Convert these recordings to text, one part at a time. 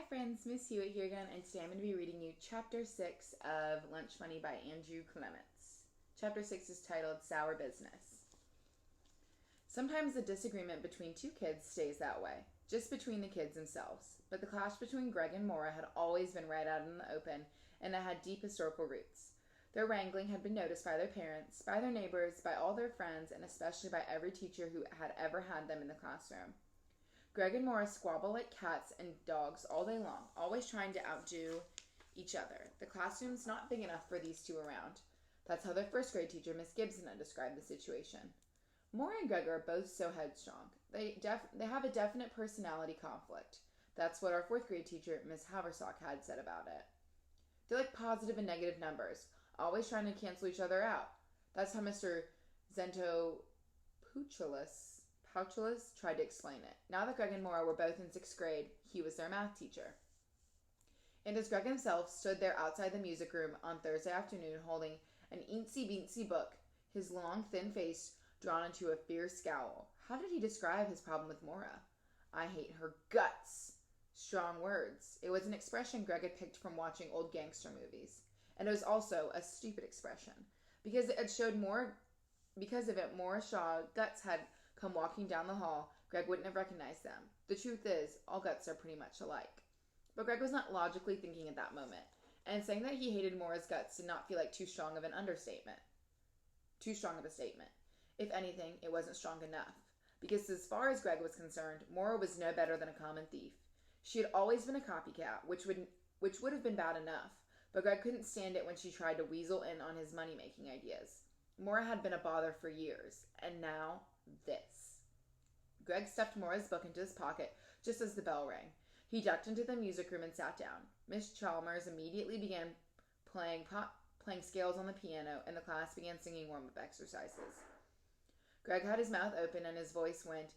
friends, Miss Hewitt here again, and today I'm going to be reading you Chapter 6 of Lunch Money by Andrew Clements. Chapter 6 is titled Sour Business. Sometimes the disagreement between two kids stays that way, just between the kids themselves, but the clash between Greg and Maura had always been right out in the open, and it had deep historical roots. Their wrangling had been noticed by their parents, by their neighbors, by all their friends, and especially by every teacher who had ever had them in the classroom. Greg and Maura squabble like cats and dogs all day long, always trying to outdo each other. The classroom's not big enough for these two around. That's how their first grade teacher, Miss Gibson, had described the situation. Maura and Greg are both so headstrong. They have a definite personality conflict. That's what our fourth grade teacher, Miss Haverstock, had said about it. They're like positive and negative numbers, always trying to cancel each other out. That's how Mr. Pouchulus tried to explain it. Now that Greg and Maura were both in 6th grade, he was their math teacher. And as Greg himself stood there outside the music room on Thursday afternoon holding an eensy-beensy book, his long, thin face drawn into a fierce scowl, how did he describe his problem with Maura? I hate her guts. Strong words. It was an expression Greg had picked from watching old gangster movies. And it was also a stupid expression. Because of it, Maura Shaw guts had come walking down the hall, Greg wouldn't have recognized them. The truth is, all guts are pretty much alike. But Greg was not logically thinking at that moment, and saying that he hated Maura's guts did not feel like too strong of a statement. If anything, it wasn't strong enough. Because as far as Greg was concerned, Maura was no better than a common thief. She had always been a copycat, which would have been bad enough, but Greg couldn't stand it when she tried to weasel in on his money-making ideas. Maura had been a bother for years, and now this. Greg stuffed Maura's book into his pocket just as the bell rang. He ducked into the music room and sat down. Miss Chalmers immediatee began playing scales on the piano, and the class began singing warm-up exercises. Greg had his mouth open, and his voice went,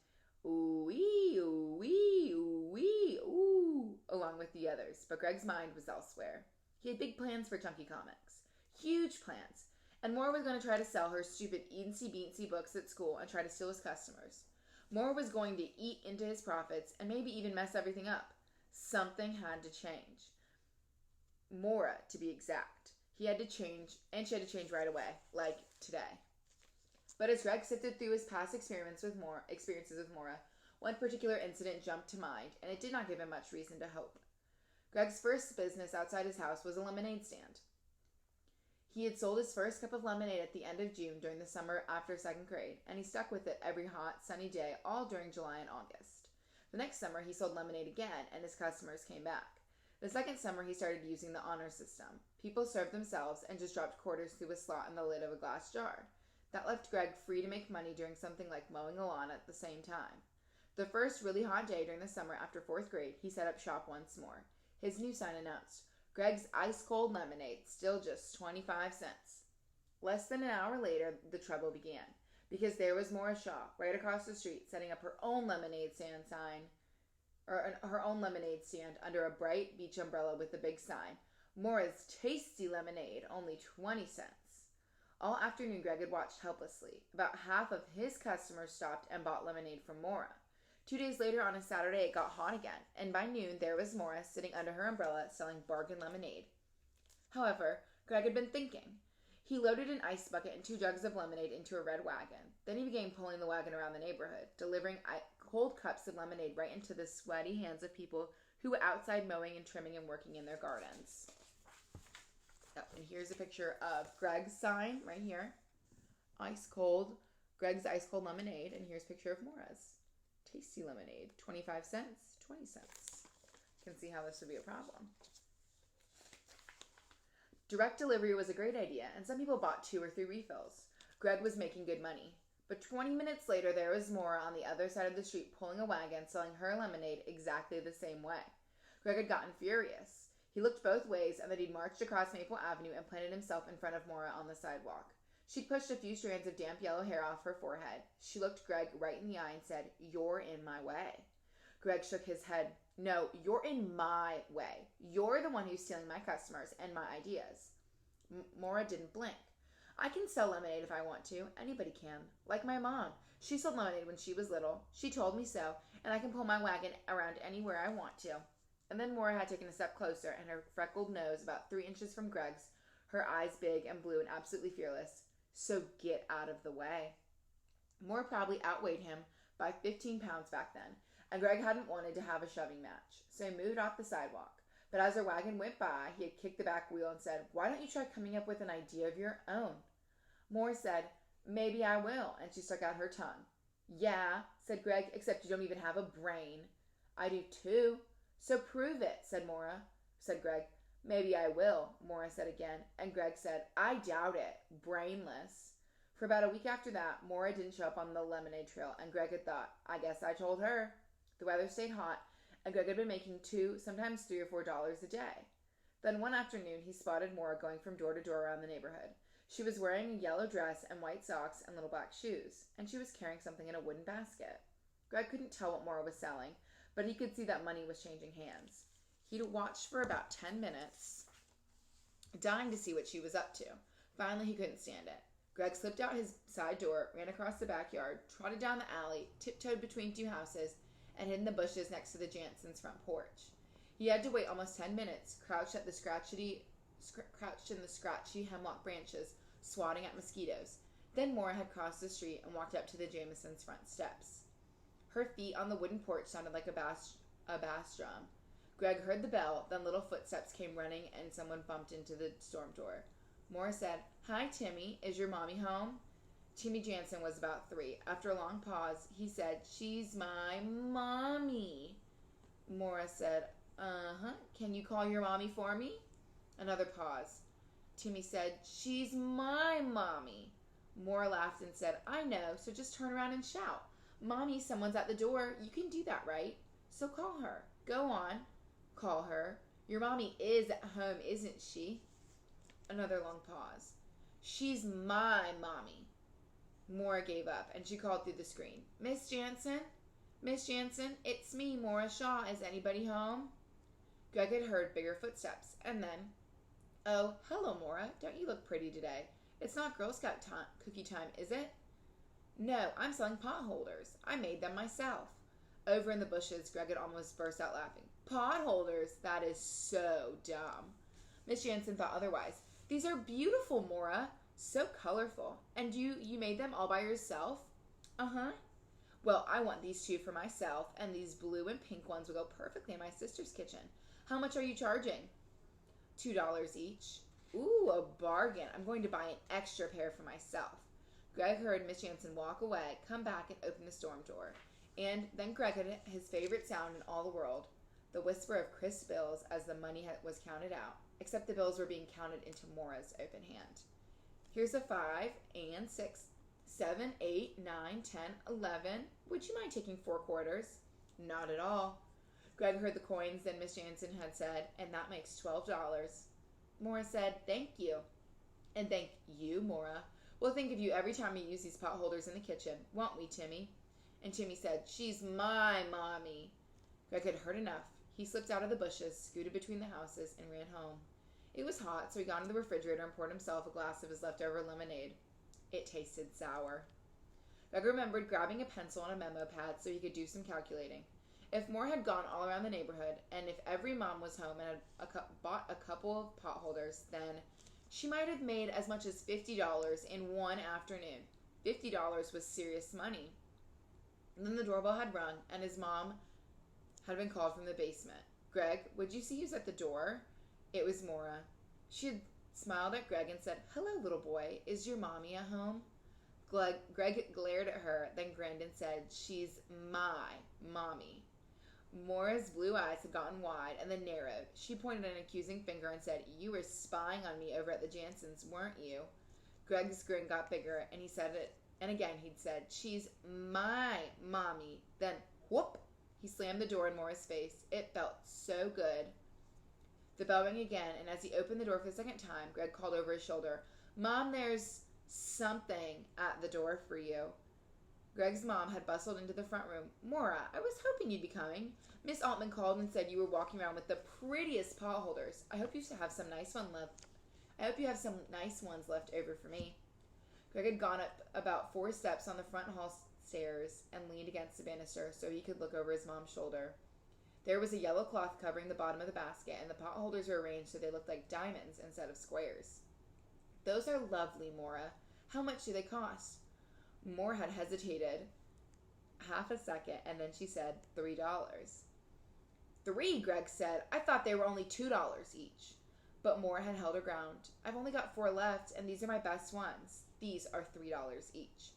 ooh-wee, ooh-wee, ooh-wee, ooh, along with the others, but Greg's mind was elsewhere. He had big plans for Chunky Comics. Huge plans. And Maura was going to try to sell her stupid eensy-beensy books at school and try to steal his customers. Maura was going to eat into his profits and maybe even mess everything up. Something had to change. Maura, to be exact. He had to change, and she had to change right away, like today. But as Greg sifted through his past experiences with Maura, one particular incident jumped to mind, and it did not give him much reason to hope. Greg's first business outside his house was a lemonade stand. He had sold his first cup of lemonade at the end of June during the summer after 2nd grade, and he stuck with it every hot, sunny day all during July and August. The next summer, he sold lemonade again, and his customers came back. The second summer, he started using the honor system. People served themselves and just dropped quarters through a slot in the lid of a glass jar. That left Greg free to make money doing something like mowing the lawn at the same time. The first really hot day during the summer after 4th grade, he set up shop once more. His new sign announced, Greg's ice-cold lemonade, still just 25 cents. Less than an hour later, the trouble began, because there was Maura Shaw, right across the street, setting up her own lemonade stand under a bright beach umbrella with a big sign, Maura's Tasty Lemonade, only 20 cents. All afternoon, Greg had watched helplessly. About half of his customers stopped and bought lemonade from Maura. 2 days later, on a Saturday, it got hot again, and by noon, there was Maura sitting under her umbrella selling bargain lemonade. However, Greg had been thinking. He loaded an ice bucket and 2 jugs of lemonade into a red wagon. Then he began pulling the wagon around the neighborhood, delivering cold cups of lemonade right into the sweaty hands of people who were outside mowing and trimming and working in their gardens. Oh, and here's a picture of Greg's sign right here. Greg's ice cold lemonade, and here's a picture of Maura's. Tasty lemonade, 25 cents, 20 cents. You can see how this would be a problem. Direct delivery was a great idea, and some people bought 2 or 3 refills. Greg was making good money. But 20 minutes later, there was Maura on the other side of the street pulling a wagon, selling her lemonade exactly the same way. Greg had gotten furious. He looked both ways, and then he'd marched across Maple Avenue and planted himself in front of Maura on the sidewalk. She'd pushed a few strands of damp yellow hair off her forehead. She looked Greg right in the eye and said, "You're in my way." Greg shook his head. "No, you're in my way. You're the one who's stealing my customers and my ideas." Maura didn't blink. "I can sell lemonade if I want to. Anybody can. Like my mom. She sold lemonade when she was little. She told me so, and I can pull my wagon around anywhere I want to." And then Maura had taken a step closer, and her freckled nose about 3 inches from Greg's, her eyes big and blue and absolutely fearless. So get out of the way. Maura probably outweighed him by 15 pounds back then, and Greg hadn't wanted to have a shoving match, so he moved off the sidewalk. But as her wagon went by, he had kicked the back wheel and said, "Why don't you try coming up with an idea of your own?" Maura said, "Maybe I will," and she stuck out her tongue. "Yeah," said Greg, "except you don't even have a brain." "I do too." "So prove it," said Greg. "Maybe I will," Maura said again, and Greg said, "I doubt it. Brainless." For about a week after that, Maura didn't show up on the lemonade trail, and Greg had thought, "I guess I told her." The weather stayed hot, and Greg had been making $2, sometimes $3 or $4 a day. Then one afternoon, he spotted Maura going from door to door around the neighborhood. She was wearing a yellow dress and white socks and little black shoes, and she was carrying something in a wooden basket. Greg couldn't tell what Maura was selling, but he could see that money was changing hands. He'd watched for about 10 minutes, dying to see what she was up to. Finally, he couldn't stand it. Greg slipped out his side door, ran across the backyard, trotted down the alley, tiptoed between 2 houses, and hid in the bushes next to the Jansens' front porch. He had to wait almost 10 minutes, crouched in the scratchy hemlock branches, swatting at mosquitoes. Then Maura had crossed the street and walked up to the Jamesons' front steps. Her feet on the wooden porch sounded like a bass drum. Greg heard the bell, then little footsteps came running and someone bumped into the storm door. Maura said, "Hi, Timmy. Is your mommy home?" Timmy Jansen was about 3. After a long pause, he said, "She's my mommy." Maura said, "Uh-huh. Can you call your mommy for me?" Another pause. Timmy said, "She's my mommy." Maura laughed and said, "I know, so just turn around and shout. Mommy, someone's at the door. You can do that, right? So call her. Go on. Call her. Your mommy is at home, isn't she?" Another long pause. "She's my mommy." Maura gave up, and she called through the screen, "Miss Jansen? Miss Jansen, it's me, Maura Shaw. Is anybody home?" Greg had heard bigger footsteps, and then, "Oh, hello, Maura. Don't you look pretty today? It's not Girl Scout cookie time, is it?" "No, I'm selling pot holders. I made them myself." Over in the bushes, Greg had almost burst out laughing. "Pot holders? That is so dumb." Miss Jansen thought otherwise. "These are beautiful, Maura. So colorful. And you made them all by yourself?" "Uh-huh." "Well, I want these 2 for myself, and these blue and pink ones will go perfectly in my sister's kitchen. How much are you charging?" $2 each." "Ooh, a bargain. I'm going to buy an extra pair for myself." Greg heard Miss Jansen walk away, come back, and open the storm door. And then Greg had his favorite sound in all the world, the whisper of crisp bills as the money was counted out, except the bills were being counted into Maura's open hand. "Here's a 5 and 6, 7, 8, 9, 10, 11. Would you mind taking 4 quarters?" "Not at all." Greg heard the coins that Miss Jansen had said, "And that makes $12. Maura said, "Thank you." "And thank you, Maura. We'll think of you every time we use these pot holders in the kitchen, won't we, Timmy?" And Timmy said, "She's my mommy." Greg had heard enough. He slipped out of the bushes, scooted between the houses, and ran home. It was hot, so he got into the refrigerator and poured himself a glass of his leftover lemonade. It tasted sour. Greg remembered grabbing a pencil and a memo pad so he could do some calculating. If Maura had gone all around the neighborhood, and if every mom was home and had bought a couple of pot holders, then she might have made as much as $50 in one afternoon. $50 was serious money. And then the doorbell had rung, and his mom had been called from the basement. "Greg, would you see who's at the door?" It was Maura. She had smiled at Greg and said, "Hello, little boy. Is your mommy at home?" Greg glared at her, then grinned and said, "She's my mommy." Maura's blue eyes had gotten wide and then narrowed. She pointed an accusing finger and said, "You were spying on me over at the Jansens, weren't you?" Greg's grin got bigger, and he said it, and again he'd said, "She's my mommy." Then, whoop! He slammed the door in Maura's face. It felt so good. The bell rang again, and as he opened the door for the second time, Greg called over his shoulder, "Mom, there's something at the door for you." Greg's mom had bustled into the front room. "Maura, I was hoping you'd be coming. Miss Altman called and said you were walking around with the prettiest pot holders. I hope you have some nice ones left over for me." Greg had gone up about 4 steps on the front hall stairs and leaned against the banister so he could look over his mom's shoulder. There was a yellow cloth covering the bottom of the basket, and the pot holders were arranged so they looked like diamonds instead of squares. "Those are lovely, Mora. How much do they cost?" Mora had hesitated half a second, and then she said $3. "Three," Greg said. "I thought they were only $2 each." But Mora had held her ground. "I've only got 4 left, and these are my best ones. These are $3 each."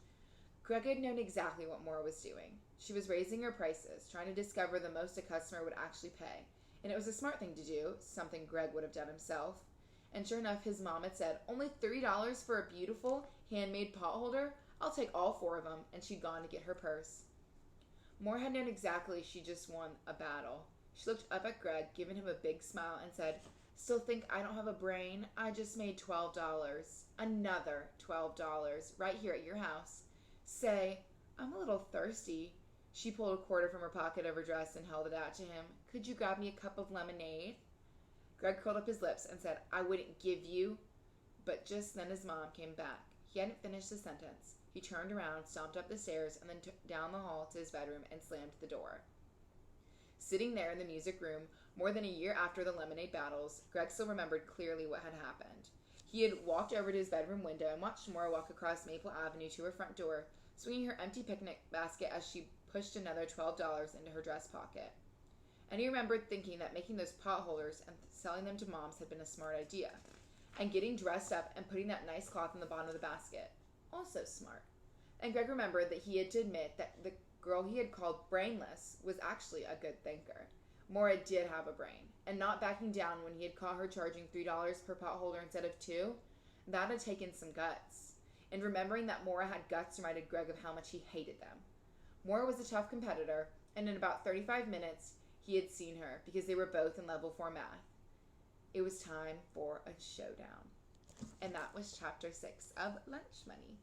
Greg had known exactly what Mora was doing. She was raising her prices, trying to discover the most a customer would actually pay. And it was a smart thing to do, something Greg would have done himself. And sure enough, his mom had said, "Only $3 for a beautiful, handmade pot holder? I'll take all 4 of them," and she'd gone to get her purse. Mora had known exactly she just won a battle. She looked up at Greg, giving him a big smile, and said, "Still think I don't have a brain? I just made $12. Another $12, right here at your house. Say, I'm a little thirsty." She pulled a quarter from her pocket of her dress and held it out to him. "Could you grab me a cup of lemonade?" Greg curled up his lips and said, "I wouldn't give you." But just then his mom came back. He hadn't finished the sentence. He turned around, stomped up the stairs, and then down the hall to his bedroom and slammed the door. Sitting there in the music room, more than a year after the lemonade battles, Greg still remembered clearly what had happened. He had walked over to his bedroom window and watched Mora walk across Maple Avenue to her front door, swinging her empty picnic basket as she pushed another $12 into her dress pocket. And he remembered thinking that making those pot holders and selling them to moms had been a smart idea. And getting dressed up and putting that nice cloth in the bottom of the basket. Also smart. And Greg remembered that he had to admit that the girl he had called brainless was actually a good thinker. Mora did have a brain, and not backing down when he had caught her charging $3 per pot holder instead of 2, that had taken some guts. And remembering that Mora had guts reminded Greg of how much he hated them. Mora was a tough competitor, and in about 35 minutes, he had seen her because they were both in level 4 math. It was time for a showdown. And that was chapter 6 of Lunch Money.